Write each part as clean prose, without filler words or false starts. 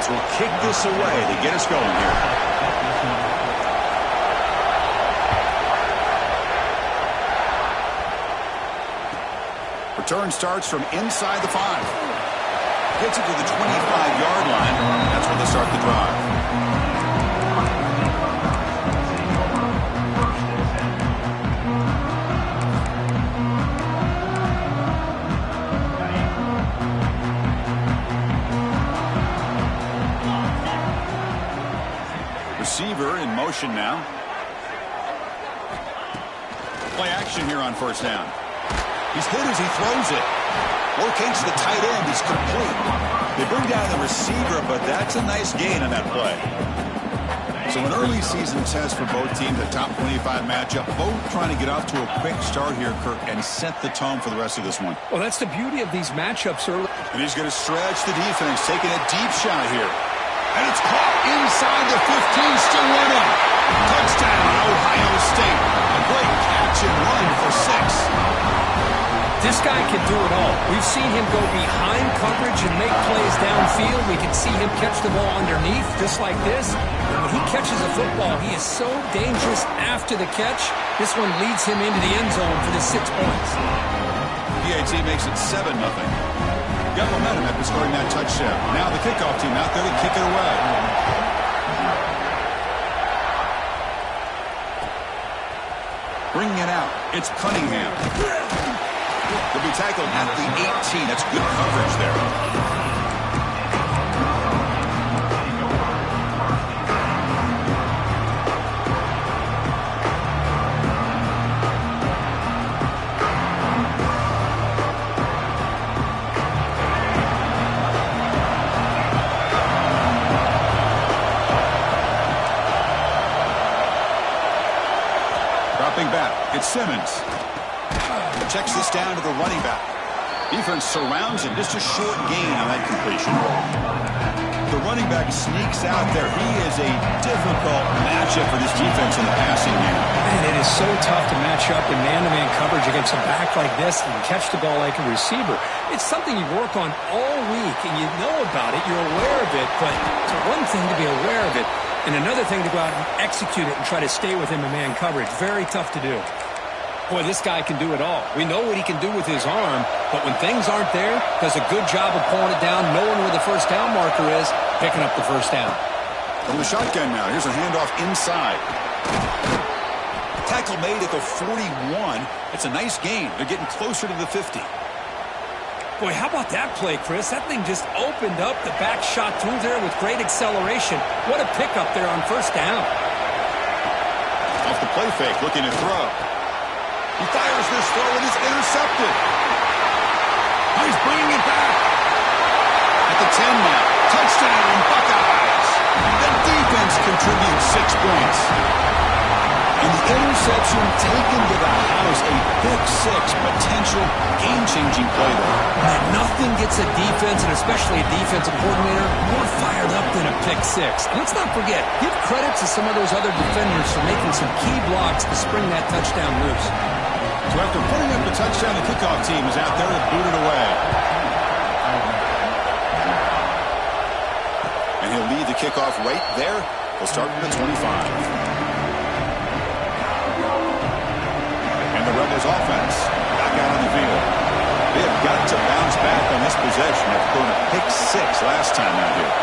defense will kick this away to get us going here. Return starts from inside the 5. Gets it to the 25-yard line. That's where they start the drive. Receiver in motion now. Play action here on first down. He's hit as he throws it. Locates the tight end. He's complete. They bring down the receiver, but that's a nice gain on that play. So an early season test for both teams, a top 25 matchup. Both trying to get off to a quick start here, Kirk, and set the tone for the rest of this one. Well, that's the beauty of these matchups early. And he's going to stretch the defense, taking a deep shot here. And it's caught inside the 15, still running. Touchdown, Ohio State. A great catch and run for 6. This guy can do it all. We've seen him go behind coverage and make plays downfield. We can see him catch the ball underneath, just like this. And when he catches a football, he is so dangerous after the catch. This one leads him into the end zone for the 6 points. PAT makes it 7-0. Got momentum after scoring that touchdown. Now the kickoff team out there to kick it away. Bringing it out, it's Cunningham. He'll be tackled at the 18. That's good coverage there. Dropping back, it's Simmons. Checks this down to the running back. Defense surrounds him. Just a short gain on that completion. The running back sneaks out there. He is a difficult matchup for this defense in the passing game. Man, it is so tough to match up in man-to-man coverage against a back like this and catch the ball like a receiver. It's something you work on all week, and you know about it. You're aware of it, but it's one thing to be aware of it, and another thing to go out and execute it and try to stay with him in man coverage. Very tough to do. Boy, this guy can do it all. We know what he can do with his arm, but when things aren't there, does a good job of pulling it down, knowing where the first down marker is, picking up the first down. From the shotgun now, here's a handoff inside. Tackle made at the 41. It's a nice gain. They're getting closer to the 50. Boy, how about that play, Chris? That thing just opened up. The back shot through there with great acceleration. What a pickup there on first down. Off the play fake, looking to throw. He fires this throw and is intercepted. Oh, he's bringing it back. At the 10 now. Touchdown, Buckeyes. The defense contributes 6 points. And the interception taken to the house. A pick 6 potential game-changing play there. Man, nothing gets a defense, and especially a defensive coordinator, more fired up than a pick 6. And let's not forget, give credit to some of those other defenders for making some key blocks to spring that touchdown loose. So after putting up the touchdown, the kickoff team is out there to boot it away. And he'll lead the kickoff right there. He'll start from the 25. And the Rebels offense back out on the field. They have got to bounce back on this possession after throwing a pick 6 last time out here.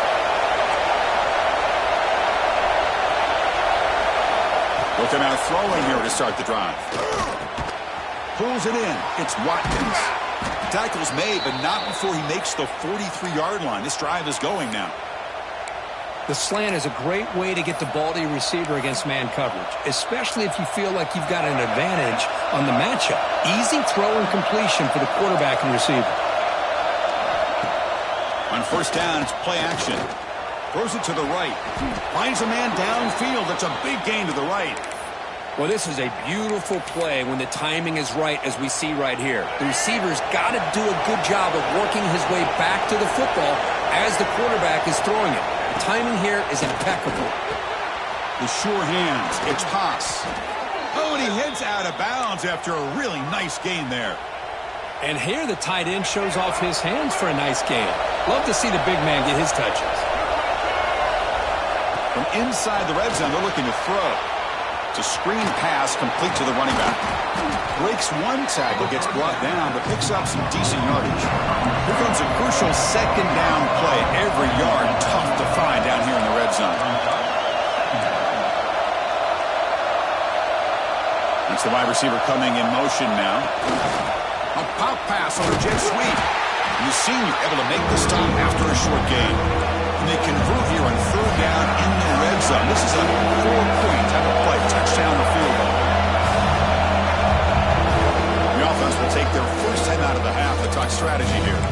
Looking out throwing here to start the drive. Pulls it in. It's Watkins. Tackle's made, but not before he makes the 43-yard line. This drive is going now. The slant is a great way to get the ball to your receiver against man coverage, especially if you feel like you've got an advantage on the matchup. Easy throw and completion for the quarterback and receiver. On first down, it's play action. Throws it to the right. Finds a man downfield. That's a big gain to the right. Well, this is a beautiful play when the timing is right, as we see right here. The receiver's got to do a good job of working his way back to the football as the quarterback is throwing it. The timing here is impeccable. The sure hands. It's Haas. Oh, and he heads out of bounds after a really nice gain there. And here the tight end shows off his hands for a nice gain. Love to see the big man get his touches. From inside the red zone, they're looking to throw. It's a screen pass complete to the running back. Breaks one tackle, gets brought down, but picks up some decent yardage. Here comes a crucial second down play. Every yard tough to find down here in the red zone. That's the wide receiver coming in motion now. A pop pass on a jet sweep. And the senior able to make the stop after a short gain. And they convert here on third down in the red zone. This is a 4-point type of play. Touchdown or field goal. The offense will take their first time out of the half to talk strategy here.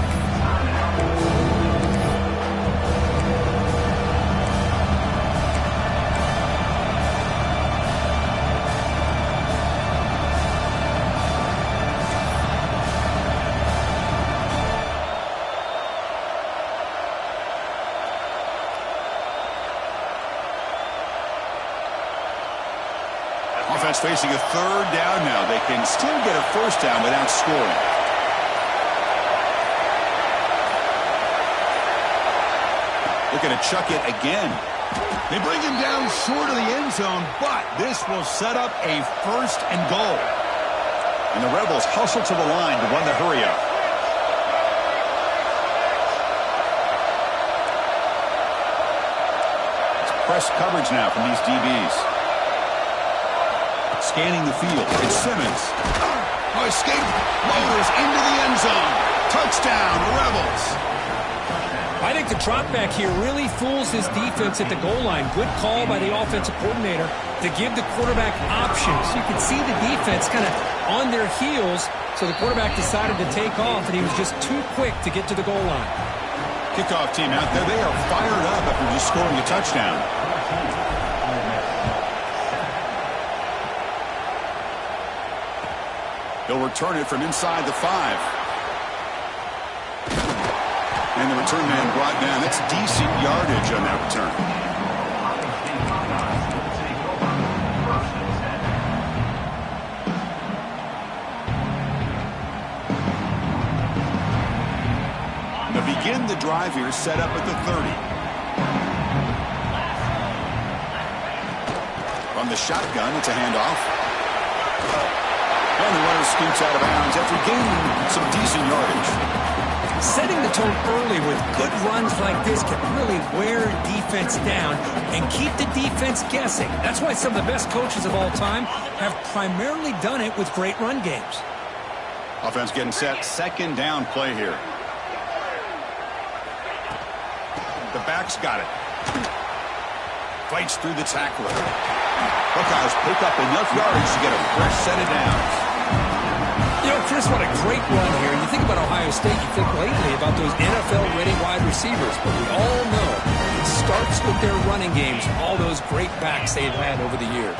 Offense facing a third down now. They can still get a first down without scoring. Looking to chuck it again. They bring him down short of the end zone, but this will set up a first and goal. And the Rebels hustle to the line to run the hurry up. It's press coverage now from these DBs. Scanning the field. It's Simmons. Oh, escape. Motors into the end zone. Touchdown, Rebels. I think the drop back here really fools his defense at the goal line. Good call by the offensive coordinator to give the quarterback options. You can see the defense kind of on their heels, so the quarterback decided to take off, and he was just too quick to get to the goal line. Kickoff team out there. They are fired up after just scoring a touchdown. They'll return it from inside the 5. And the return man brought down. That's decent yardage on that return. They'll begin the drive here, set up at the 30. From the shotgun, it's a handoff. And the runner scoots out of bounds after gaining some decent yardage. Setting the tone early with good runs like this can really wear defense down and keep the defense guessing. That's why some of the best coaches of all time have primarily done it with great run games. Offense getting set. Second down play here. The back's got it. Fights through the tackler. Buckeyes pick up enough yardage to get a fresh set of downs. You know, Chris, what a great run here. You think about Ohio State, you think lately about those NFL-ready wide receivers, but we all know it starts with their running games, all those great backs they've had over the years.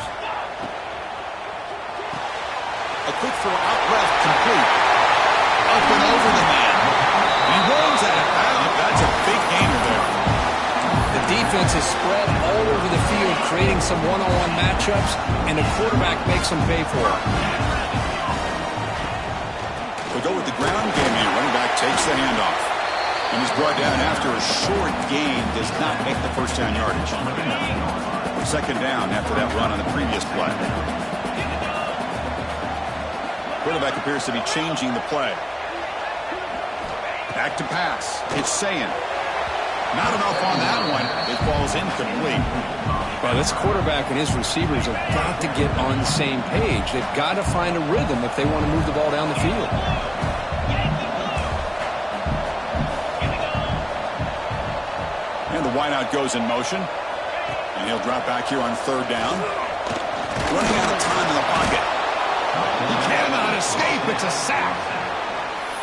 A quick throw out left, complete. Up and over the man. He runs out of bounds. That's a big gainer there. The defense is spread all over the field, creating some one-on-one matchups, and the quarterback makes them pay for it. We'll go with the ground game here. Running back takes the handoff. And he's brought down after a short gain. Does not make the first down yardage. Second down after that run on the previous play. Quarterback appears to be changing the play. Back to pass. It's Sayin. Not enough on that one. It falls incomplete. Well, this quarterback and his receivers have got to get on the same page. They've got to find a rhythm if they want to move the ball down the field. And the wideout goes in motion. And he'll drop back here on third down. Running out of time in the pocket. He cannot escape. It's a sack.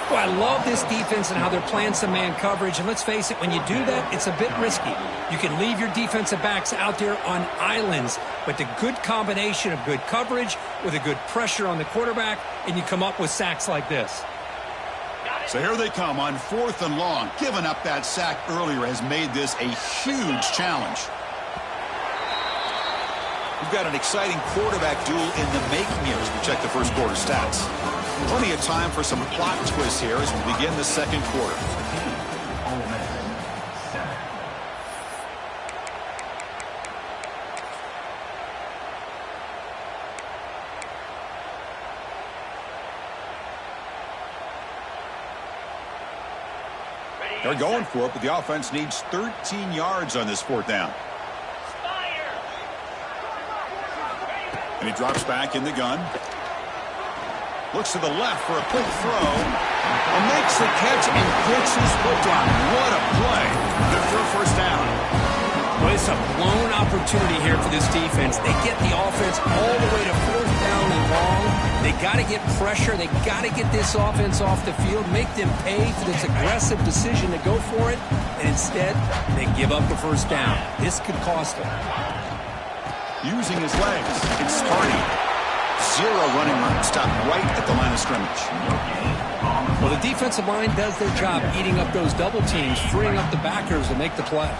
Well, I love this defense and how they're playing some man coverage. And let's face it, when you do that, it's a bit risky. You can leave your defensive backs out there on islands, but the good combination of good coverage with a good pressure on the quarterback, and you come up with sacks like this. So here they come on 4th and long. Giving up that sack earlier has made this a huge challenge. We've got an exciting quarterback duel in the making here as we check the first quarter stats. Plenty of time for some plot twists here as we begin the second quarter. They're going for it, but the offense needs 13 yards on this 4th down. And he drops back in the gun. Looks to the left for a quick throw. And makes the catch and gets his foot down. What a play. Good for a 1st down. Well, it's a blown opportunity here for this defense. They get the offense all the way to 4th down and long. They got to get pressure. They got to get this offense off the field, make them pay for this aggressive decision to go for it, and instead they give up the 1st down. This could cost them. Using his legs, it's Hardy. 0 running room. Stopped right at the line of scrimmage. Well, the defensive line does their job eating up those double teams, freeing up the backers to make the play.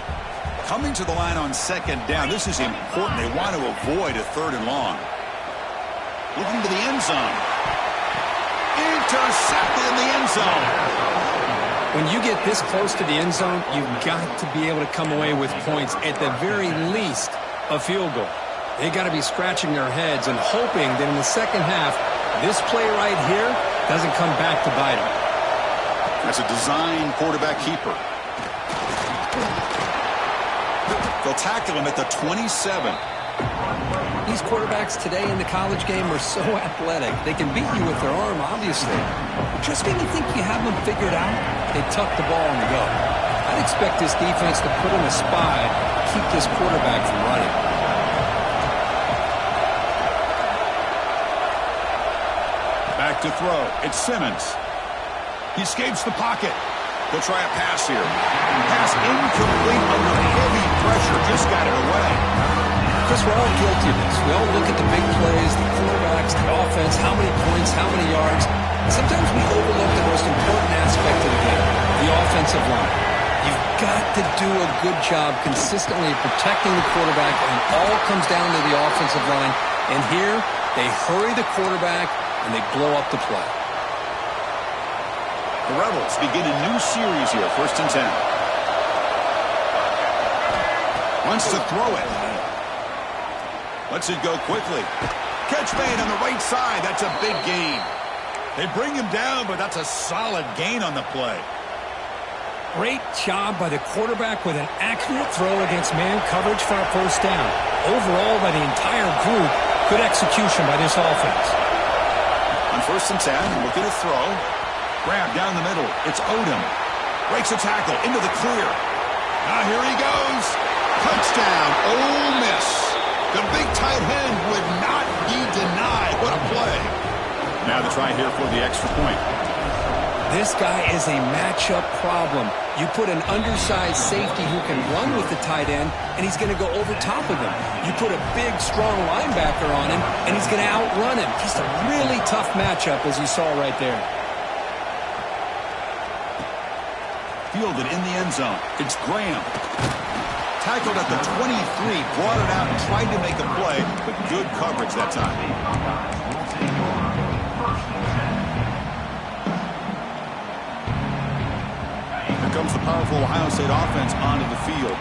Coming to the line on 2nd down. This is important. They want to avoid a 3rd and long. Looking to the end zone. Intercepted in the end zone. When you get this close to the end zone, you've got to be able to come away with points. At the very least, a field goal. They got to be scratching their heads and hoping that in the 2nd half, this play right here doesn't come back to bite them. That's a design quarterback keeper. They'll tackle him at the 27. These quarterbacks today in the college game are so athletic. They can beat you with their arm, obviously. But just when you think you have them figured out, they tuck the ball and go. I'd expect this defense to put in a spy, keep this quarterback from running. Back to throw. It's Simmons. He escapes the pocket. They'll try a pass here. Pass incomplete under heavy pressure. Just got it away. Chris, we're all guilty of this. We all look at the big plays, the quarterbacks, the offense, how many points, how many yards. Sometimes we overlook the most important aspect of the game, the offensive line. You've got to do a good job consistently protecting the quarterback, and it all comes down to the offensive line. And here, they hurry the quarterback, and they blow up the play. The Rebels begin a new series here, 1st and 10. Wants to throw it. Lets it go quickly. Catch made on the right side. That's a big gain. They bring him down, but that's a solid gain on the play. Great job by the quarterback with an accurate throw against man coverage for a 1st down. Overall, by the entire group, good execution by this offense. On 1st and 10, looking to throw. Grab down the middle. It's Odom. Breaks a tackle into the clear. Now here he goes. Touchdown, Ole Miss. The big tight end would not be denied. What a play. Now the try here for the extra point. This guy is a matchup problem. You put an undersized safety who can run with the tight end, and he's going to go over top of him. You put a big, strong linebacker on him, and he's going to outrun him. Just a really tough matchup, as you saw right there. Fielded in the end zone. It's Graham. Tackled at the 23, brought it out and tried to make a play, but good coverage that time. Here comes the powerful Ohio State offense onto the field.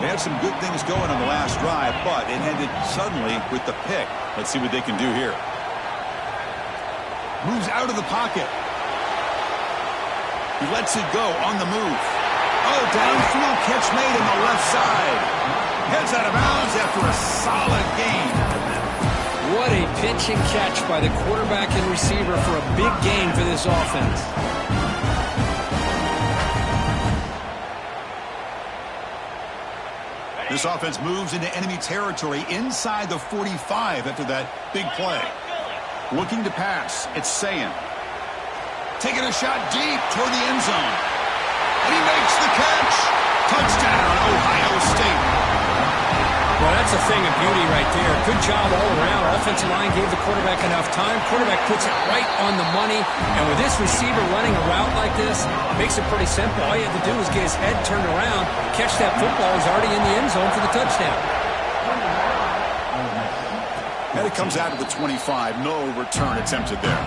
They had some good things going on the last drive, but it ended suddenly with the pick. Let's see what they can do here. Moves out of the pocket. He lets it go on the move. Oh, downfield catch made on the left side. Heads out of bounds after a solid gain. What a pitch and catch by the quarterback and receiver for a big gain for this offense. This offense moves into enemy territory inside the 45 after that big play. Looking to pass. It's Sayin. Taking a shot deep toward the end zone. And he makes the catch. Touchdown, Ohio State. Well, that's a thing of beauty right there. Good job all around. Offensive line gave the quarterback enough time. Quarterback puts it right on the money. And with this receiver running a route like this, makes it pretty simple. All you have to do is get his head turned around, catch that football. He's already in the end zone for the touchdown. And it comes out of the 25. No return attempted there.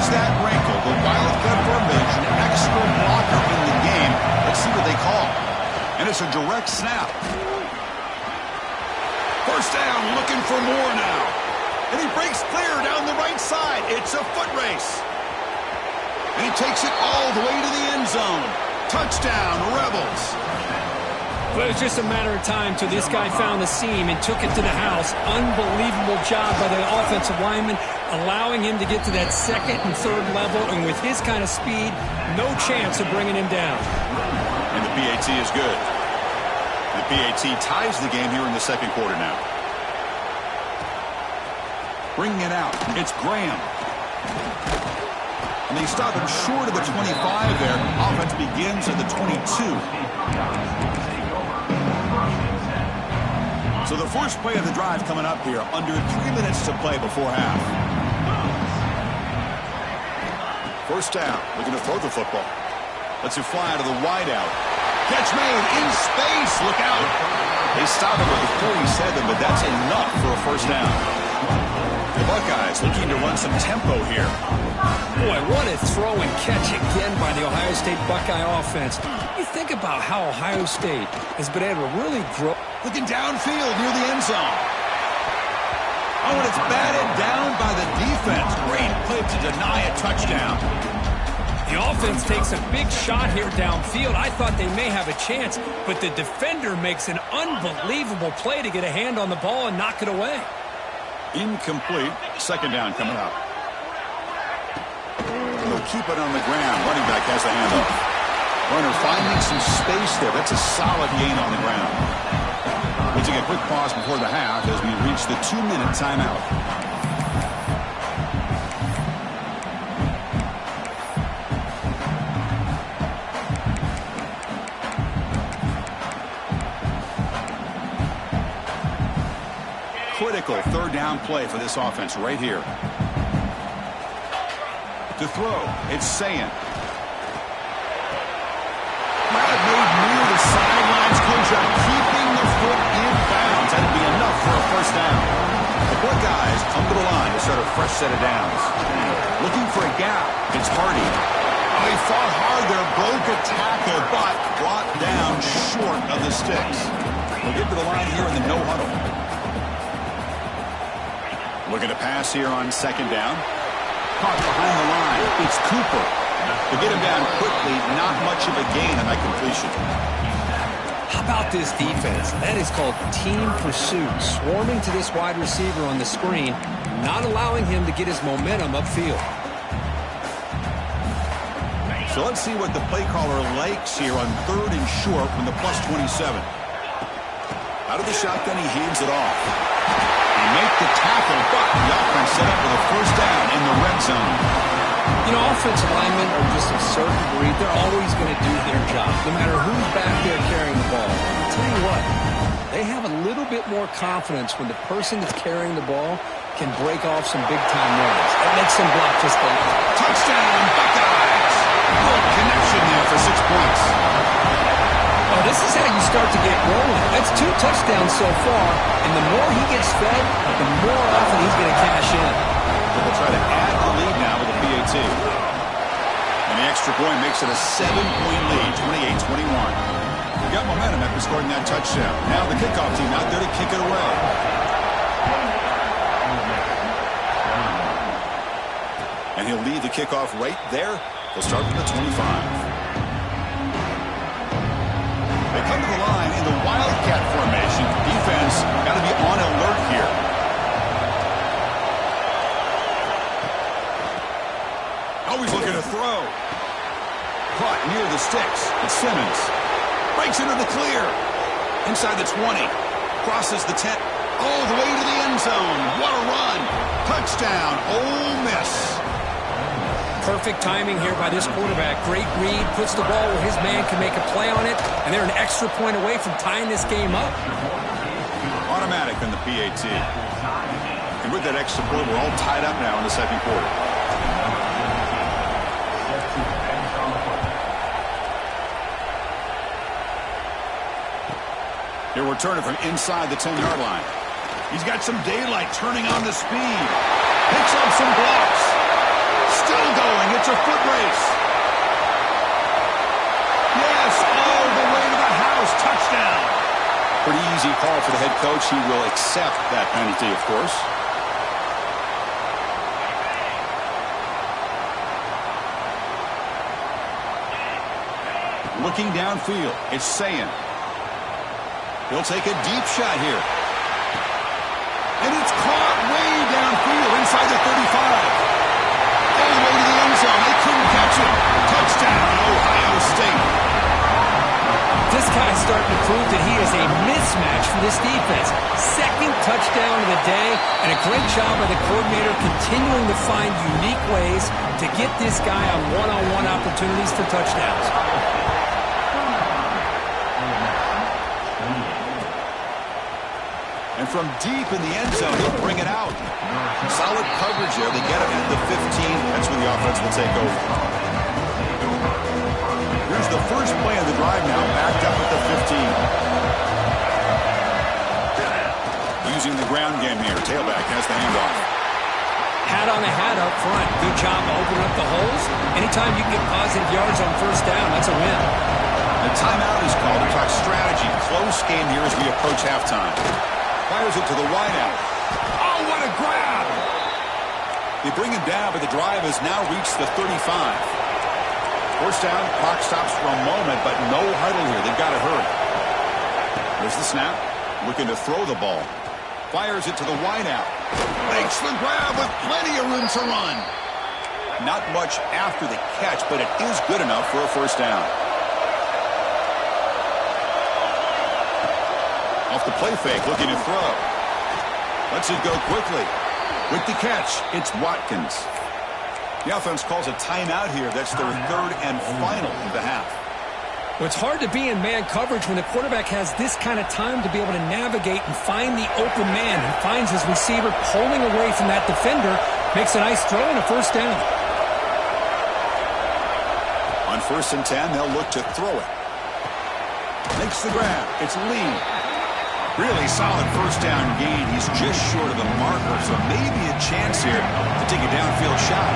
That wrinkle, the Wildcat formation, extra blocker in the game. Let's see what they call. And it's a direct snap. First down, looking for more now. And he breaks clear down the right side. It's a foot race. And he takes it all the way to the end zone. Touchdown, Rebels. But it was just a matter of time till this guy found the seam and took it to the house. Unbelievable job by the offensive lineman, allowing him to get to that second and third level. And with his kind of speed, no chance of bringing him down. And the PAT is good. The PAT ties the game here in the second quarter now. Bringing it out, it's Graham. And they stop him short of the 25 there. Offense begins at the 22. So the first play of the drive coming up here. Under 3 minutes to play before half. First down, looking to throw the football. Lets it fly to the wideout. Catch made in space. Look out. They stop him at the 47, but that's enough for a first down. The Buckeyes looking to run some tempo here. Boy, what a throw and catch again by the Ohio State Buckeye offense. You think about how Ohio State has been able to really grow. Looking downfield near the end zone. Oh, and it's batted down by the defense. Great play to deny a touchdown. The offense takes a big shot here downfield. I thought they may have a chance, but the defender makes an unbelievable play to get a hand on the ball and knock it away. Incomplete. Second down coming up. He'll keep it on the ground. Running back has the handoff. Runner finding some space there. That's a solid gain on the ground. We take a quick pause before the half as we reach the 2-minute timeout. Critical third down play for this offense right here. To throw, it's Sayin. Made near the sidelines. Kojak keeping the foot in bounds. That'd be enough for a first down. The Buckeyes come to the line to start a fresh set of downs. Looking for a gap. It's Hardy. Oh, he fought hard there, broke a tackle, but brought down short of the sticks. We'll get to the line here in the no huddle. Looking to pass here on second down. Caught behind the line. It's Cooper. To get him down quickly, not much of a gain on that completion. How about this defense? That is called team pursuit. Swarming to this wide receiver on the screen, not allowing him to get his momentum upfield. So let's see what the play caller likes here on third and short from the plus 27. Out of the shotgun, he hands it off. They make the tackle, but the offense set up with a first down in the red zone. You know, offensive linemen are just a certain breed. They're always going to do their job, no matter who's back there carrying the ball. I'll tell you what, they have a little bit more confidence when the person that's carrying the ball can break off some big-time runs. It makes them block just a lot. Touchdown, Buckeyes! Good connection there for 6 points. Oh, this is how you start to get rolling. That's 2 touchdowns so far, and the more he gets fed, the more often he's going to cash in. They'll try to add the lead now with the PAT. And the extra point makes it a 7-point lead, 28-21. They got momentum after scoring that touchdown. Now the kickoff team out there to kick it away. And he'll lead the kickoff right there. They'll start from the 25. They come to the line in the Wildcat formation. Defense got to be on alert here. Always looking to throw. Caught near the sticks. It's Simmons. Breaks into the clear. Inside the 20. Crosses the 10. All the way to the end zone. What a run. Touchdown, Ole Miss. Perfect timing here by this quarterback. Great read. Puts the ball where his man can make a play on it. And they're an extra point away from tying this game up. Automatic on the PAT. And with that extra point, we're all tied up now in the second quarter. Here we're turning from inside the 10-yard line. He's got some daylight, turning on the speed. Picks up some blocks. Still going. It's a foot race. Yes, all the way to the house. Touchdown. Pretty Easy call for the head coach. He will accept that penalty, of course. Looking downfield, it's Sayan. He'll take a deep shot here. And it's caught way downfield inside the 35. All the way to the end zone. They couldn't catch it. Touchdown, Ohio State. This guy's starting to prove that he is a mismatch for this defense. Second touchdown of the day, and a great job by the coordinator continuing to find unique ways to get this guy on one-on-one opportunities for touchdowns. And from deep in the end zone, he'll bring it out. Solid coverage there. They get him at the 15. That's where the offense will take over. Here's the first play of the drive now, backed up at the 15. Using the ground game here. Tailback has the handoff. Hat on a hat up front. Good job opening up the holes. Anytime you can get positive yards on first down, that's a win. The timeout is called to talk strategy. Close game here as we approach halftime. Fires it to the wideout. Oh, what a grab! They bring him down, but the drive has now reached the 35. First down, clock stops for a moment, but no huddle here. They've got to hurry. There's the snap. Looking to throw the ball. Fires it to the wideout. Makes the grab with plenty of room to run. Not much after the catch, but it is good enough for a first down. Off the play fake, looking to throw. Lets it go quickly. With the catch, it's Watkins. The offense calls a timeout here. That's their third and final of the half. Well, it's hard to be in man coverage when the quarterback has this kind of time to be able to navigate and find the open man. He finds his receiver pulling away from that defender, makes a nice throw and a first down. On 1st and 10, they'll look to throw it. Makes the grab. It's Lee. Really solid first down gain. He's just short of the marker, so maybe a chance here to take a downfield shot.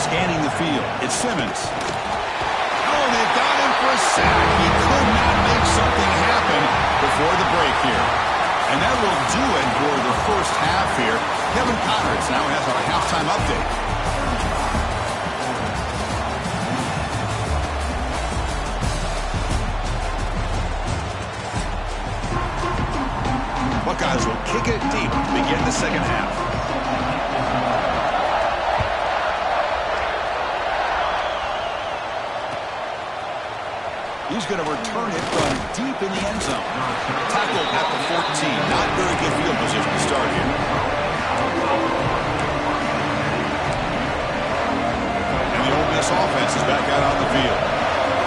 Scanning the field, it's Simmons. Oh, they've got him for a sack. He could not make something happen before the break here. And that will do it for the first half here. Kevin Conrads now has our halftime update. Buckeyes will kick it deep to begin the second half. He's going to return it from deep in the end zone. Tackled at the 14. Not very good field position to start here. And the Ole Miss offense is back out on the field.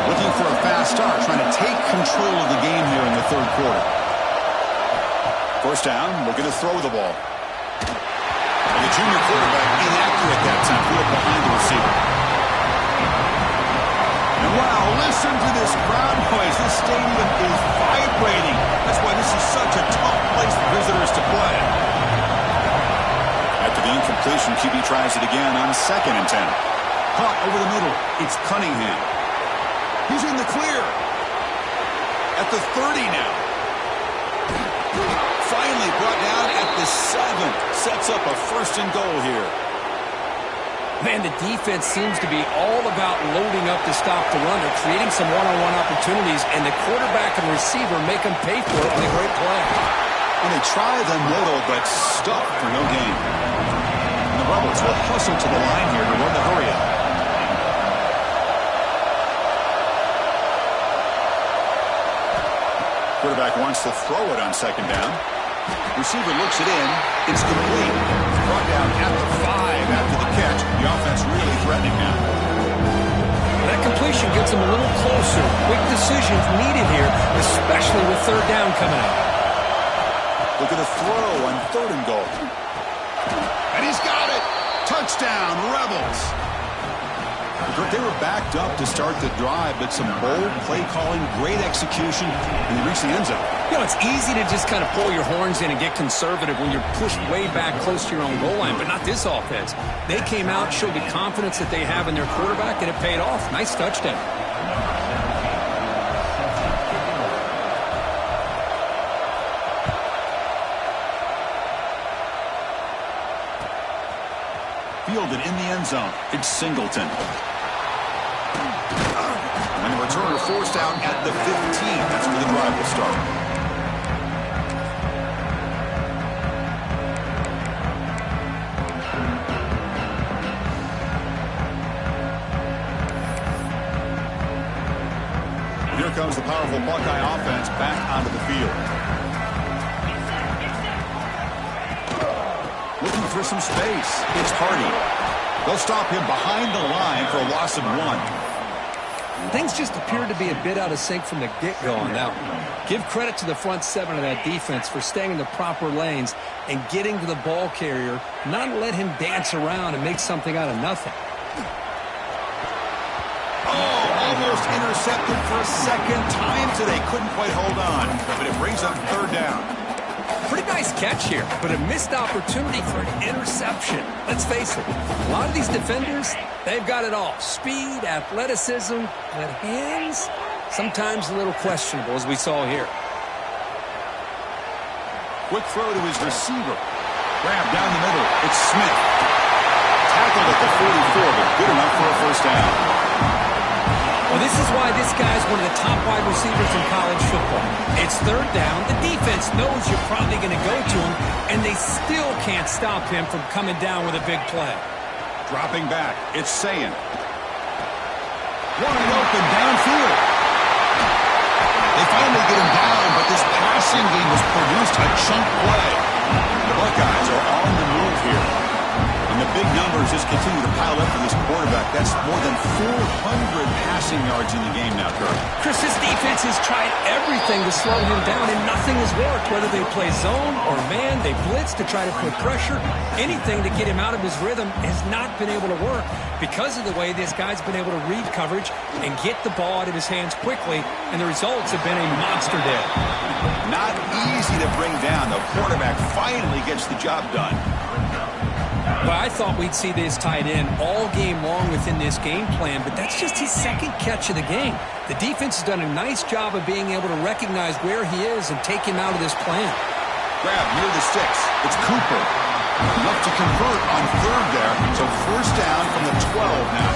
Looking for a fast start, trying to take control of the game here in the third quarter. First down, looking to throw the ball. And the junior quarterback inaccurate that time, threw it behind the receiver. And wow, listen to this crowd noise. This stadium is vibrating. That's why this is such a tough place for visitors to play. After the incompletion, QB tries it again on 2nd and 10. Caught over the middle. It's Cunningham. He's in the clear. At the 30 now. Finally brought down at the 7. Sets up a 1st and goal here. Man, the defense seems to be all about loading up to stop the run. They're creating some one-on-one opportunities, and the quarterback and receiver make them pay for it with a great play. And they try the middle, but stuck for no gain. And the Rebels will hustle to the line here to run the hurry-up. Quarterback wants to throw it on 2nd down. Receiver looks it in. It's complete. Brought down at the 5 after the catch. The offense really threatening now. That completion gets them a little closer. Quick decisions needed here, especially with 3rd down coming up. Look at the throw on 3rd and goal. And he's got it. Touchdown, Rebels. They were backed up to start the drive, but some bold play calling, great execution, and they reached the end zone. You know, it's easy to just kind of pull your horns in and get conservative when you're pushed way back close to your own goal line, but not this offense. They came out, showed the confidence that they have in their quarterback, and it paid off. Nice touchdown. fielded in the end zone. It's Singleton. And the returner forced out at the 15. That's where the drive will start. Here comes the powerful Buckeye offense back onto the field. Looking for some space. It's Hardy. They'll stop him behind the line for a loss of 1. Things just appeared to be a bit out of sync from the get-go on that one. Give credit to the front seven of that defense for staying in the proper lanes and getting to the ball carrier, not let him dance around and make something out of nothing. Almost intercepted for a second time today. Couldn't quite hold on, but it brings up third down. Pretty nice catch here, but a missed opportunity for an interception. Let's face it, a lot of these defenders, they've got it all. Speed, athleticism, but hands, sometimes a little questionable, as we saw here. Quick throw to his receiver. Grab down the middle. It's Smith. Tackled at the 44, but good enough for a first down. Well, this is why this guy's one of the top wide receivers in college football. It's third down. The defense knows you're probably going to go to him, and they still can't stop him from coming down with a big play. Dropping back. It's Sayin. Wide open downfield. They finally get him down, but this passing game has produced a chunk play. The Buckeyes are on the move here. And the big numbers just continue to pile up for this quarterback. That's more than 400 passing yards in the game now, Kirk. Chris, this defense has tried everything to slow him down, and nothing has worked. Whether they play zone or man, they blitz to try to put pressure. Anything to get him out of his rhythm has not been able to work because of the way this guy's been able to read coverage and get the ball out of his hands quickly, and the results have been a monster day. Not easy to bring down. The quarterback finally gets the job done. Well, I thought we'd see this tight end all game long within this game plan, but that's just his second catch of the game. The defense has done a nice job of being able to recognize where he is and take him out of this plan. Grab near the sticks. It's Cooper. Enough to convert on third there, so first down from the 12 now.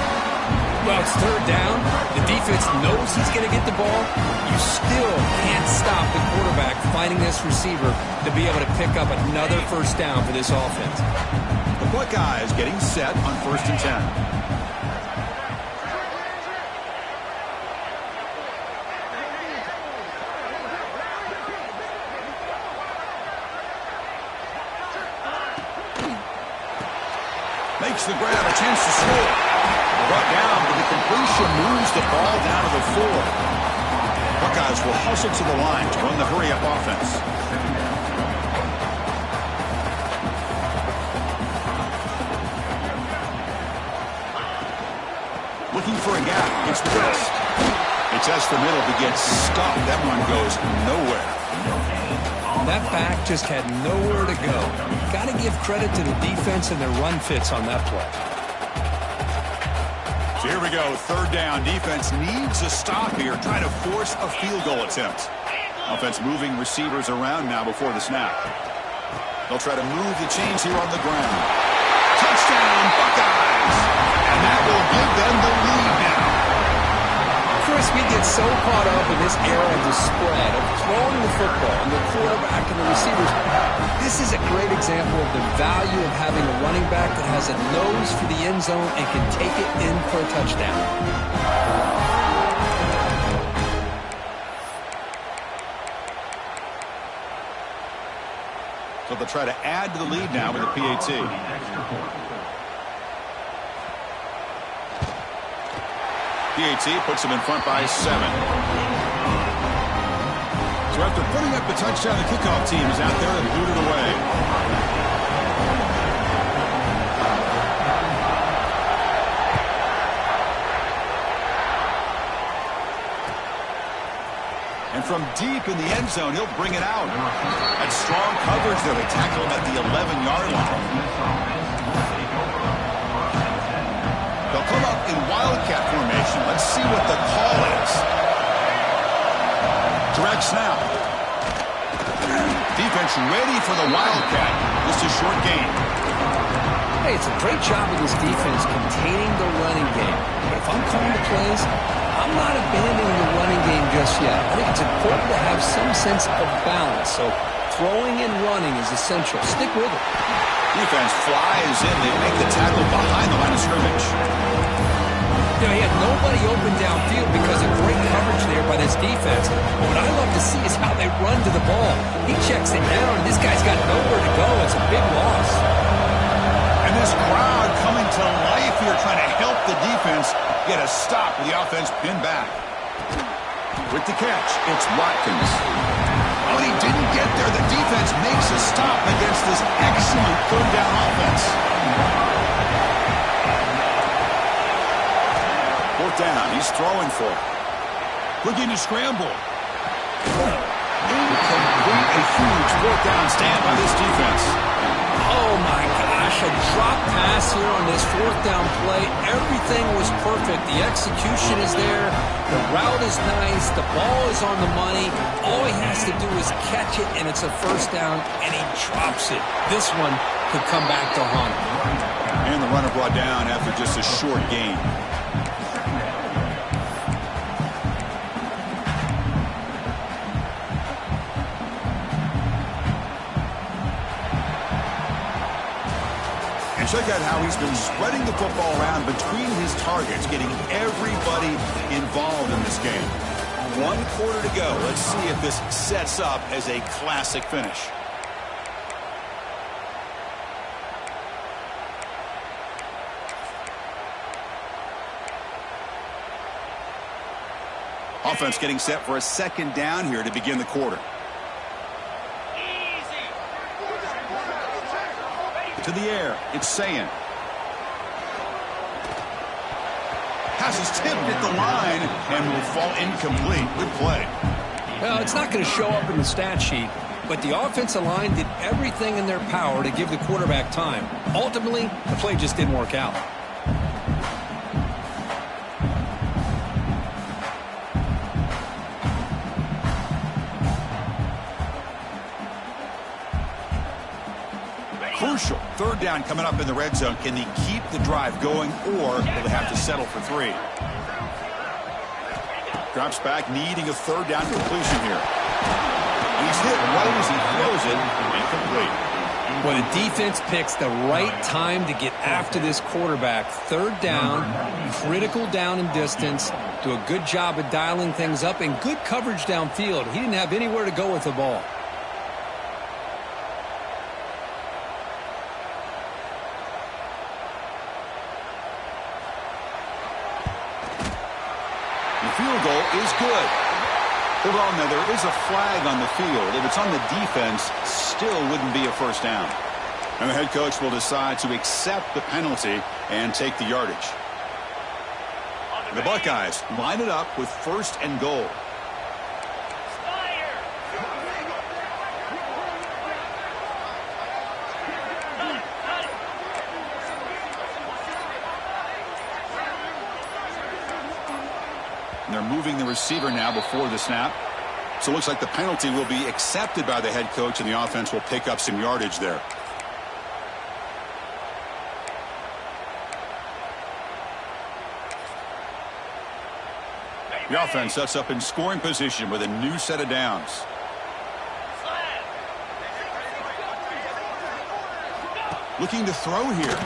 Well, it's third down. The defense knows he's going to get the ball. You still can't stop the quarterback finding this receiver to be able to pick up another first down for this offense. The Buckeyes getting set on 1st and 10. Makes the grab, a chance to score. Brought down, but the completion moves the ball down to the 4. Buckeyes will hustle to the line to run the hurry-up offense. Looking for a gap. It's West. It's Esther Middle who gets stopped. That one goes nowhere. That back just had nowhere to go. Got to give credit to the defense and their run fits on that play. So here we go. Third down. Defense needs a stop here. Trying to force a field goal attempt. Offense moving receivers around now before the snap. They'll try to move the chains here on the ground. Touchdown, Buckeyes! And that will give them the lead now. Chris, we get so caught up in this era of the spread, of throwing the football, and the quarterback and the receivers. This is a great example of the value of having a running back that has a nose for the end zone and can take it in for a touchdown. So they'll try to add to the lead now with a PAT. PAT puts them in front by 7. So after putting up the touchdown, the kickoff team is out there and booted away. And from deep in the end zone, he'll bring it out. That's strong coverage there. They tackle him at the 11-yard line. They'll come up in Wildcat formation. Let's see what the call is. Direct snap. Defense ready for the Wildcat. Just a short gain. Hey, it's a great job of this defense containing the running game. But if I'm calling the plays, I'm not abandoning the running game just yet. I think it's important to have some sense of balance. So throwing and running is essential. Stick with it. Defense flies in. They make the tackle behind the line of scrimmage. You know, he had nobody open downfield because of great coverage there by this defense. But what I love to see is how they run to the ball. He checks it down, and this guy's got nowhere to go. It's a big loss. And this crowd coming to life here, trying to help the defense get a stop with the offense pinned back. With the catch, it's Watkins. Oh, and he didn't get there. The defense makes a stop against this excellent third down offense. Fourth down, he's throwing for it. Looking to scramble. Incomplete, a huge fourth down stand by this defense. Oh, my gosh, a drop pass here on this fourth down play. Everything was perfect. The execution is there. The route is nice. The ball is on the money. All he has to do is catch it, and it's a first down, and he drops it. This one could come back to haunt him. And the runner brought down after just a short gain. And check out how he's been spreading the football around between his targets, getting everybody involved in this game. 1 quarter to go. Let's see if this sets up as a classic finish. Offense getting set for a second down here to begin the quarter. To the air, it's Sayin. Pass is tipped at the line and will fall incomplete. Good play. Well, it's not going to show up in the stat sheet, but the offensive line did everything in their power to give the quarterback time. Ultimately, the play just didn't work out. Crucial. Third down coming up in the red zone. Can they keep the drive going, or will they have to settle for 3? Drops back, needing a third down completion here. He's hit right as he throws it. Incomplete. Well, the defense picks the right time to get after this quarterback. Third down, critical down and distance. Do a good job of dialing things up, and good coverage downfield. He didn't have anywhere to go with the ball. Field goal is good. Hold on now, there is a flag on the field. If it's on the defense, still wouldn't be a first down. And the head coach will decide to accept the penalty and take the yardage. The Buckeyes line it up with 1st and goal. And they're moving the receiver now before the snap. So it looks like the penalty will be accepted by the head coach, and the offense will pick up some yardage there. The offense sets up in scoring position with a new set of downs. Looking to throw here.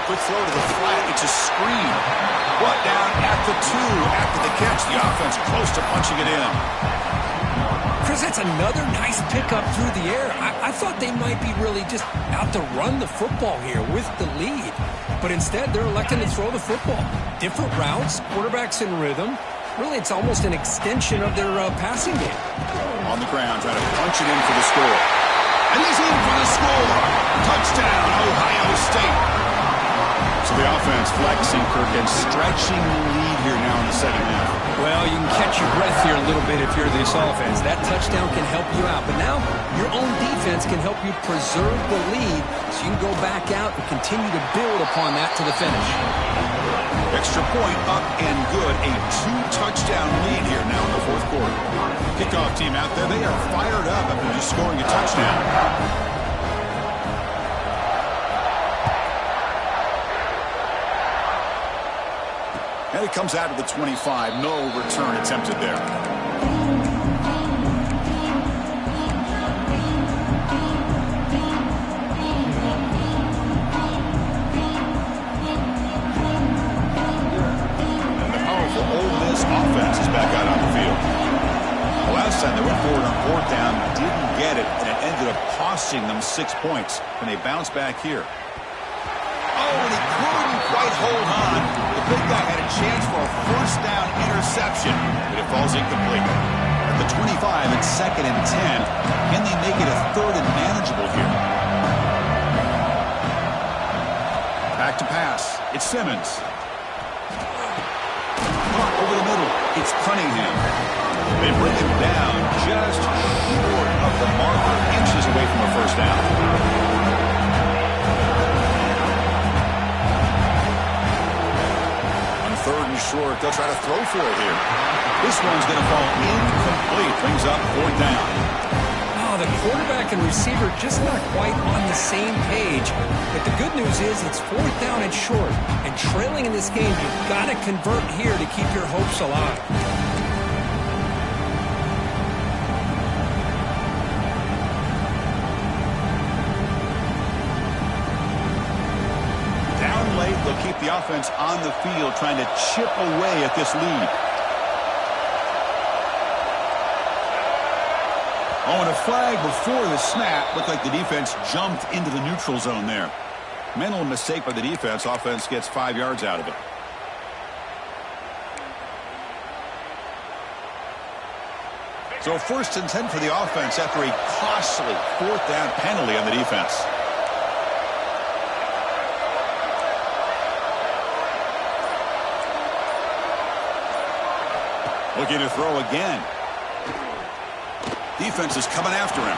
Quick throw to the flat. It's a screen. Brought down at the 2 after the catch. The offense close to punching it in. Chris, that's another nice pickup through the air. I thought they might be really just out to run the football here with the lead. But instead, they're electing to throw the football. Different routes, quarterbacks in rhythm. Really, it's almost an extension of their passing game. On the ground, trying to punch it in for the score. And he's in for the score. Touchdown, Ohio State. So the offense flexing, Kirk, and stretching the lead here now in the second half. Well, you can catch your breath here a little bit if you're this offense. That touchdown can help you out. But now your own defense can help you preserve the lead so you can go back out and continue to build upon that to the finish. Extra point up and good. A 2-touchdown lead here now in the 4th quarter. Kickoff team out there, they are fired up after just scoring a touchdown. And it comes out of the 25. No return attempted there. Offense is back out on the field. The last time they went forward on fourth down, didn't get it, and it ended up costing them 6 points. And they bounce back here. Oh, and he couldn't quite hold on. The big guy had a chance for a first down interception, but it falls incomplete. At the 25, it's 2nd and 10. Can they make it a 3rd and manageable here? Back to pass. It's Simmons. Over the middle, it's Cunningham. They bring him down just short of the marker, inches away from a first down. On 3rd and short, they'll try to throw for it here. This one's going to fall incomplete. Brings up 4th down. The quarterback and receiver just not quite on the same page. But the good news is it's 4th down and short. And trailing in this game, you've got to convert here to keep your hopes alive. Down late, they'll keep the offense on the field trying to chip away at this lead. Oh, and a flag before the snap. Looked like the defense jumped into the neutral zone there. Mental mistake by the defense. Offense gets 5 yards out of it. So 1st and 10 for the offense after a costly 4th down penalty on the defense. Looking to throw again. Defense is coming after him.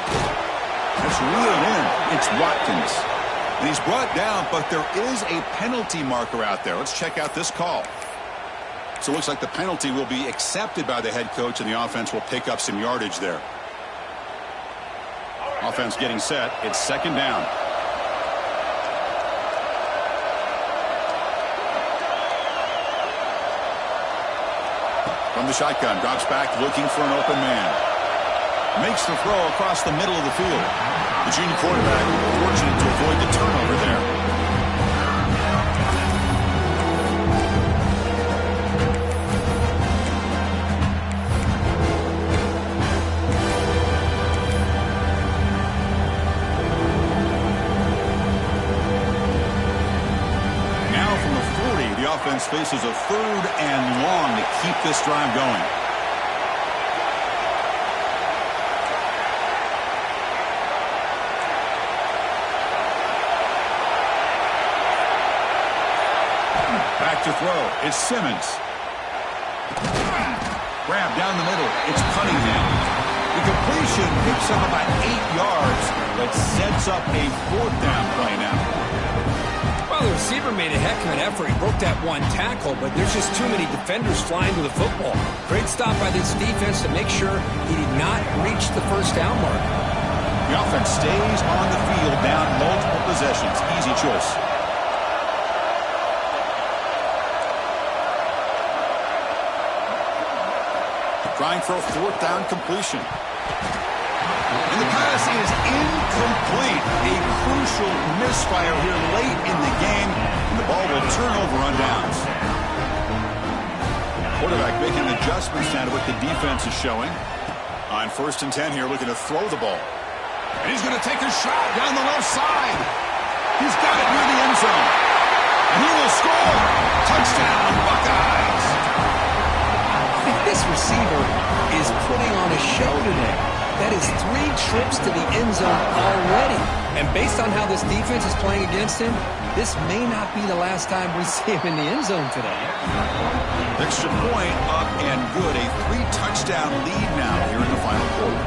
That's reeled in. It's Watkins. And he's brought down, but there is a penalty marker out there. Let's check out this call. So it looks like the penalty will be accepted by the head coach, and the offense will pick up some yardage there. Offense getting set. It's 2nd down. From the shotgun, drops back looking for an open man. Makes the throw across the middle of the field. The junior quarterback fortunate to avoid the turnover there. Now from the 40, the offense faces a 3rd and long to keep this drive going. Back to throw. It's Simmons. Grab down the middle. It's Cunningham. The completion picks up about 8 yards, but sets up a 4th down play now. Well, the receiver made a heck of an effort. He broke that one tackle, but there's just too many defenders flying to the football. Great stop by this defense to make sure he did not reach the first down mark. The offense stays on the field down multiple possessions. Easy choice. Trying for a 4th down completion. And the pass is incomplete. A crucial misfire here late in the game. And the ball will turn over on downs. Quarterback making adjustments now to what the defense is showing. On 1st and 10 here, looking to throw the ball. And he's going to take a shot down the left side. He's got it near the end zone. And he will score. Touchdown, Buckeyes. This receiver is putting on a show today. That is 3 trips to the end zone already. And based on how this defense is playing against him, this may not be the last time we see him in the end zone today. Extra point up and good. A 3-touchdown lead now here in the final quarter.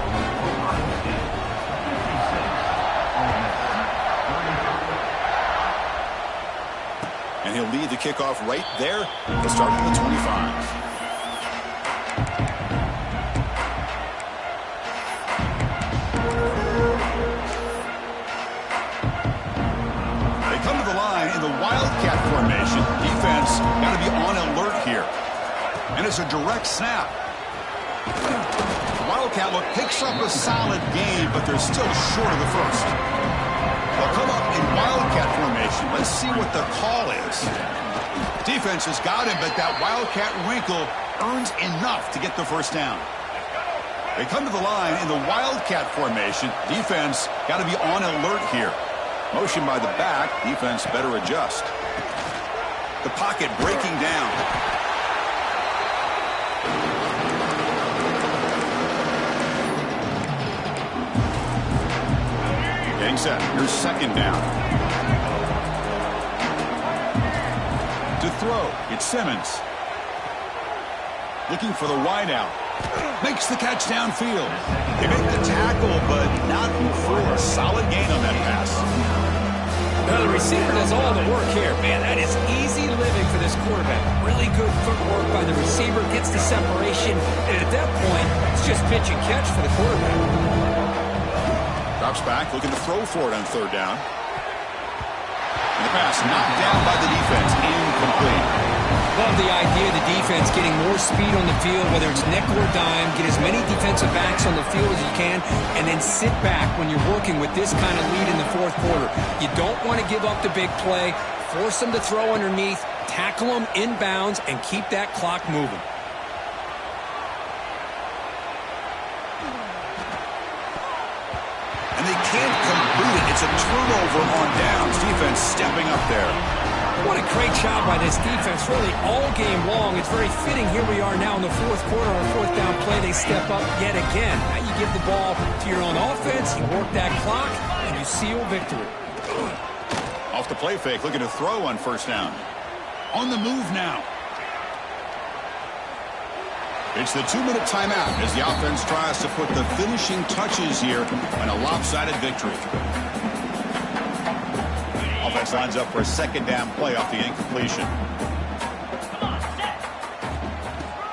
And he'll lead the kickoff right there. We'll start from the 25. Wildcat formation. Defense got to be on alert here. And it's a direct snap. The Wildcat look picks up a solid gain, but they're still short of the first. They'll come up in Wildcat formation. Let's see what the call is. Defense has got him, but that Wildcat wrinkle earns enough to get the first down. They come to the line in the Wildcat formation. Defense got to be on alert here. Motion by the back. Defense better adjust. The pocket breaking down. Getting set. Here's second down. To throw, it's Simmons. Looking for the wide out. Makes the catch downfield. They make the tackle, but not for a solid gain on that pass. Now, the receiver does all the work here. Man, that is easy living for this quarterback. Really good footwork by the receiver. Gets the separation. And at that point, it's just pitch and catch for the quarterback. Drops back, looking to throw for it on third down. And the pass knocked down by the defense. Incomplete. Love the idea of the defense getting more speed on the field, whether it's nickel or dime. Get as many defensive backs on the field as you can, and then sit back when you're working with this kind of lead in the fourth quarter. You don't want to give up the big play. Force them to throw underneath, tackle them inbounds, and keep that clock moving. And they can't complete it. It's a turnover on downs. Defense stepping up there. What a great job by this defense, really all game long. It's very fitting. Here we are now in the fourth quarter. On fourth down play, they step up yet again. Now you give the ball to your own offense, you work that clock, and you seal victory. Off the play fake, looking to throw on first down. On the move now. It's the 2-minute timeout as the offense tries to put the finishing touches here on a lopsided victory. Offense lines up for a second down play off the incompletion.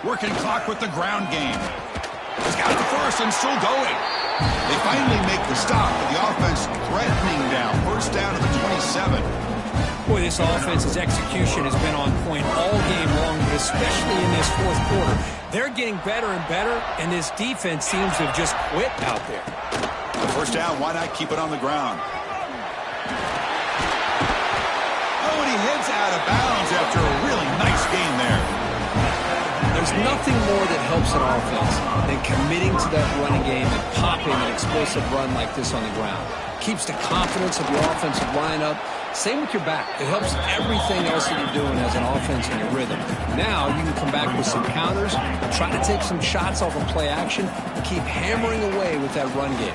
Working clock with the ground game. He's got the first and still going. They finally make the stop, but the offense threatening down. First down to the 27. Boy, this offense's execution has been on point all game long, but especially in this fourth quarter. They're getting better and better, and this defense seems to have just quit out there. The first down, why not keep it on the ground? Oh, and he heads out of bounds after a really nice gain there. There's nothing more that helps an offense than committing to that running game and popping an explosive run like this on the ground. Keeps the confidence of your offensive lineup. Same with your back. It helps everything else that you're doing as an offense in your rhythm. Now you can come back with some counters, try to take some shots off of play action, and keep hammering away with that run game.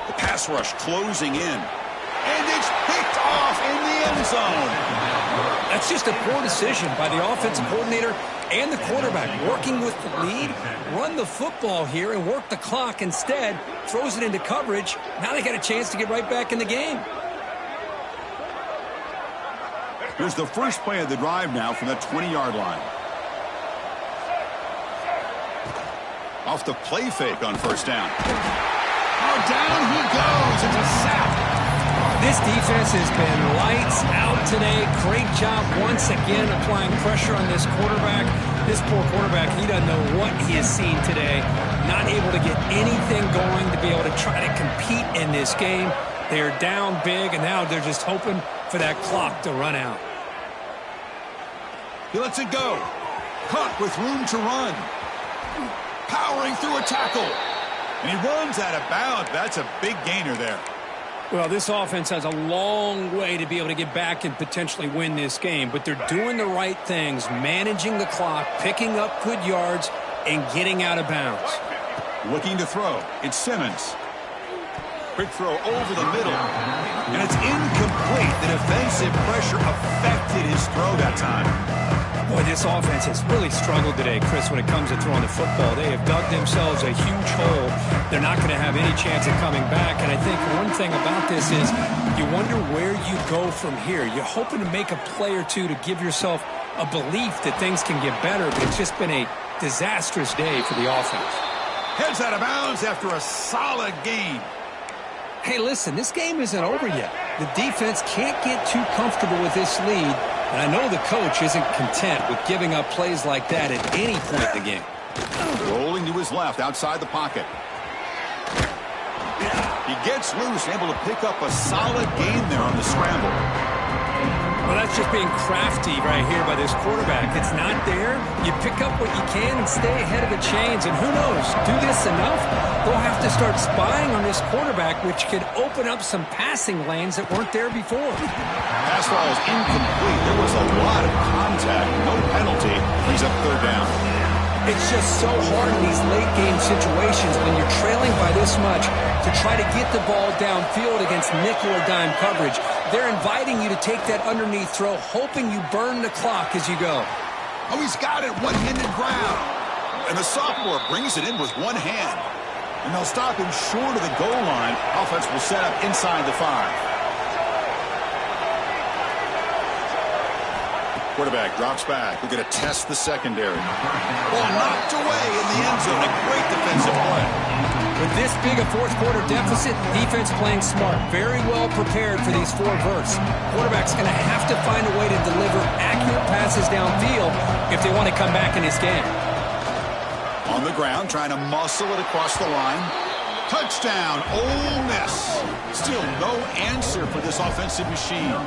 The pass rush closing in. And it's picked off in the end zone. That's just a poor decision by the offensive coordinator and the quarterback. Working with the lead, run the football here and work the clock instead. Throws it into coverage. Now they got a chance to get right back in the game. Here's the first play of the drive now from the 20-yard line. Off the play fake on first down. Oh, down he goes. It's a sack. This defense has been lights out today. Great job once again applying pressure on this quarterback. This poor quarterback, he doesn't know what he has seen today. Not able to get anything going to be able to try to compete in this game. They're down big, and now they're just hoping for that clock to run out. He lets it go. Caught with room to run. Powering through a tackle. And he runs out of bounds. That's a big gainer there. Well, this offense has a long way to be able to get back and potentially win this game, but they're doing the right things, managing the clock, picking up good yards, and getting out of bounds. Looking to throw. It's Simmons. Quick throw over the middle. And it's incomplete. The defensive pressure affected his throw that time. Boy, this offense has really struggled today, Chris, when it comes to throwing the football. They have dug themselves a huge hole. They're not going to have any chance of coming back. And I think one thing about this is you wonder where you go from here. You're hoping to make a play or two to give yourself a belief that things can get better, but it's just been a disastrous day for the offense. Heads out of bounds after a solid gain. Hey, listen, this game isn't over yet. The defense can't get too comfortable with this lead, and I know the coach isn't content with giving up plays like that at any point in the game. Rolling to his left outside the pocket. He gets loose, able to pick up a solid gain there on the scramble. Well, that's just being crafty right here by this quarterback. It's not there. You pick up what you can and stay ahead of the chains. And who knows, do this enough, they'll have to start spying on this quarterback, which could open up some passing lanes that weren't there before. Pass ball is incomplete. There was a lot of contact. No penalty. He's up third down. It's just so hard in these late-game situations when you're trailing by this much to try to get the ball downfield against nickel or dime coverage. They're inviting you to take that underneath throw, hoping you burn the clock as you go. Oh, he's got it. One-handed grab. And the sophomore brings it in with one hand. And they'll stop him short of the goal line. Offense will set up inside the 5. Quarterback drops back. We're going to test the secondary. Ball knocked away in the end zone. A great defensive play. With this big a fourth-quarter deficit, defense playing smart. Very well prepared for these 4 verts. Quarterback's going to have to find a way to deliver accurate passes downfield if they want to come back in this game. On the ground, trying to muscle it across the line. Touchdown, Ole Miss. Still no answer for this offensive machine.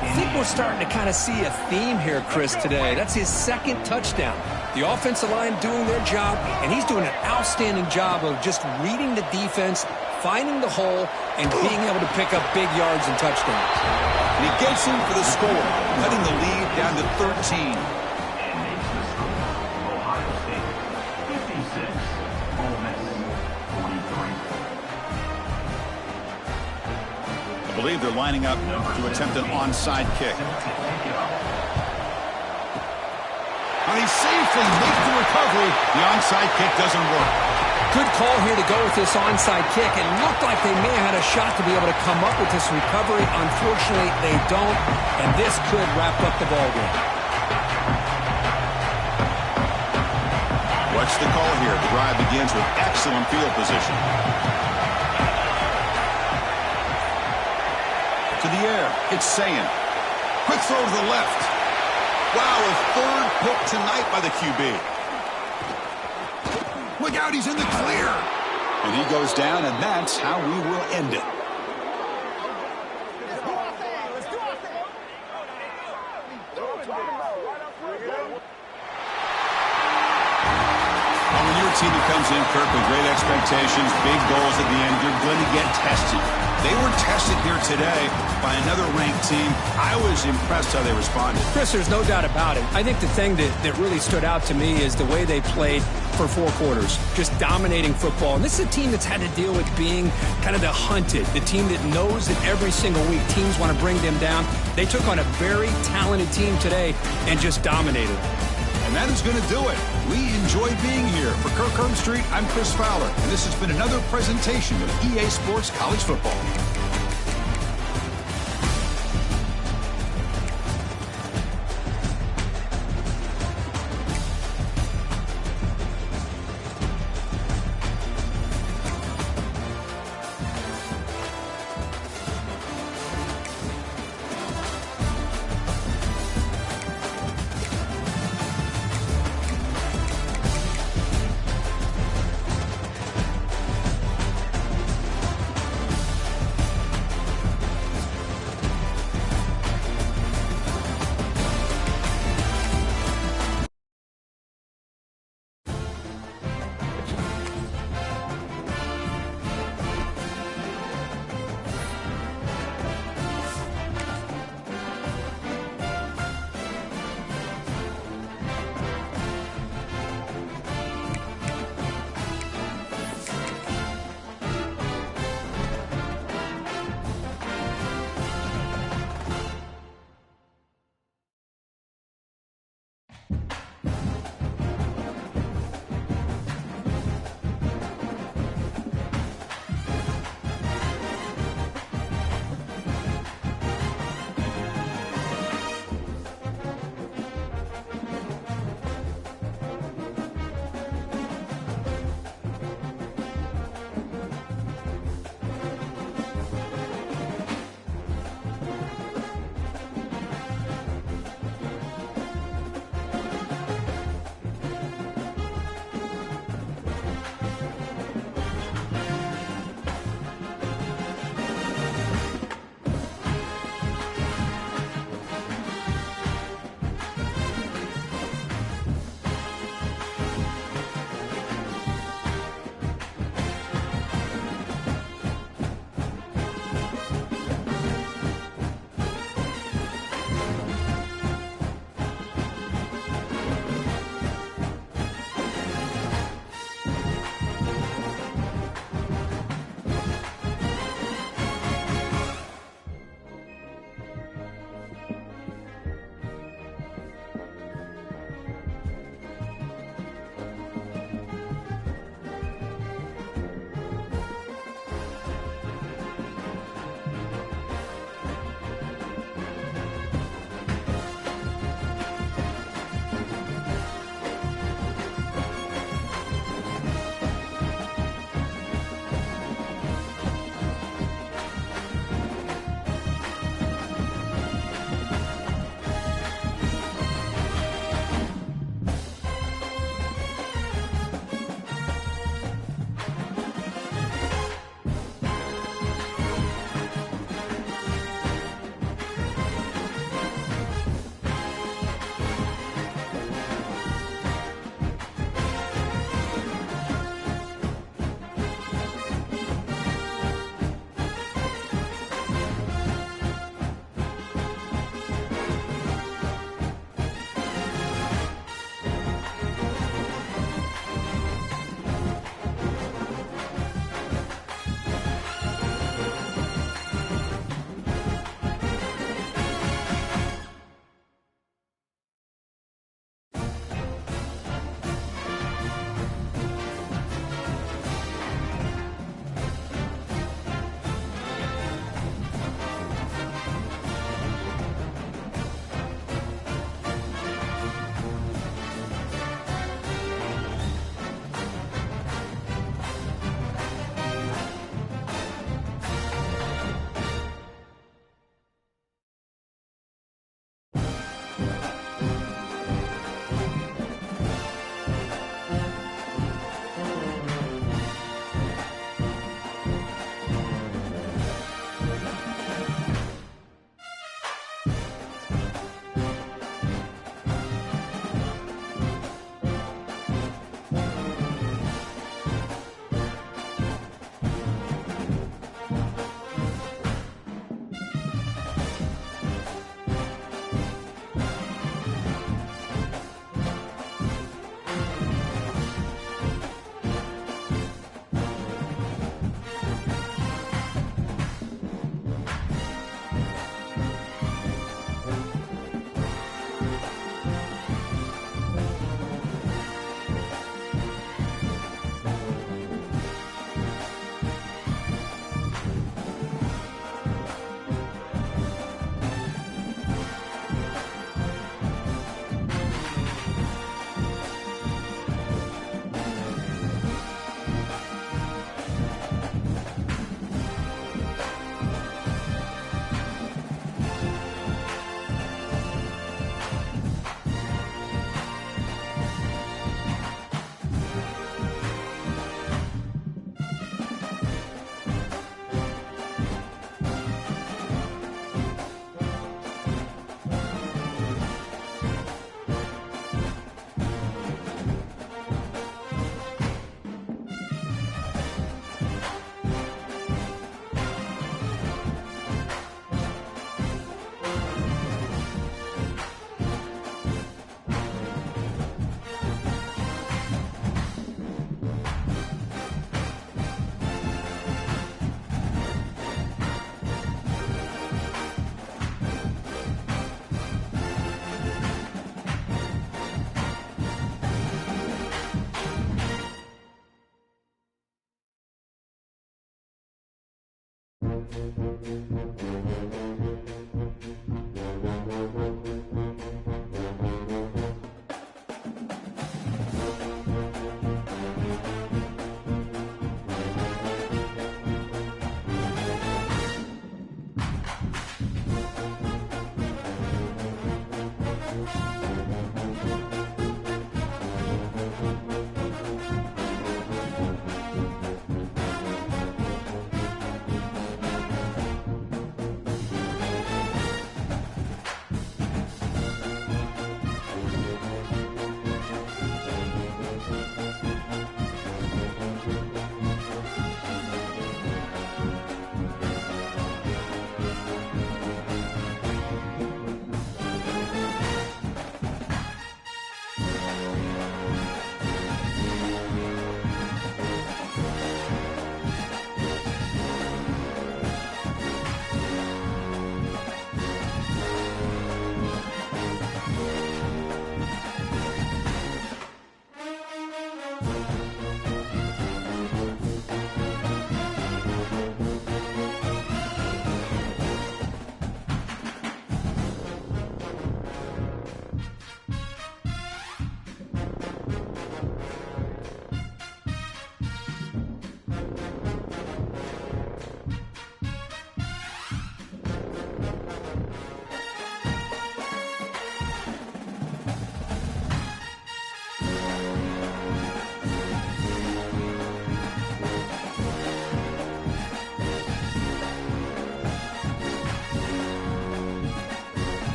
I think we're starting to kind of see a theme here, Chris, today. That's his 2nd touchdown. The offensive line doing their job, and he's doing an outstanding job of just reading the defense, finding the hole, and being able to pick up big yards and touchdowns. And he gets in for the score, cutting the lead down to 13. I believe they're lining up to attempt an onside kick. And he safely makes the recovery. The onside kick doesn't work. Good call here to go with this onside kick. It looked like they may have had a shot to be able to come up with this recovery. Unfortunately, they don't, and this could wrap up the ballgame. What's the call here? The drive begins with excellent field position. To the air, it's Sayin. Quick throw to the left. Wow, a 3rd pick tonight by the QB. Look out, he's in the clear. And he goes down, and that's how we will end it. When your team comes in, Kirk, with great expectations, big goals at the end, you're going to get tested. They were tested here today by another ranked team. I was impressed how they responded. Chris, there's no doubt about it. I think the thing that really stood out to me is the way they played for 4 quarters, just dominating football. And this is a team that's had to deal with being kind of the hunted, the team that knows that every single week teams want to bring them down. They took on a very talented team today and just dominated. And that is going to do it. We enjoy being here. For Kirk Herbstreit, I'm Chris Fowler, and this has been another presentation of EA Sports College Football.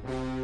it.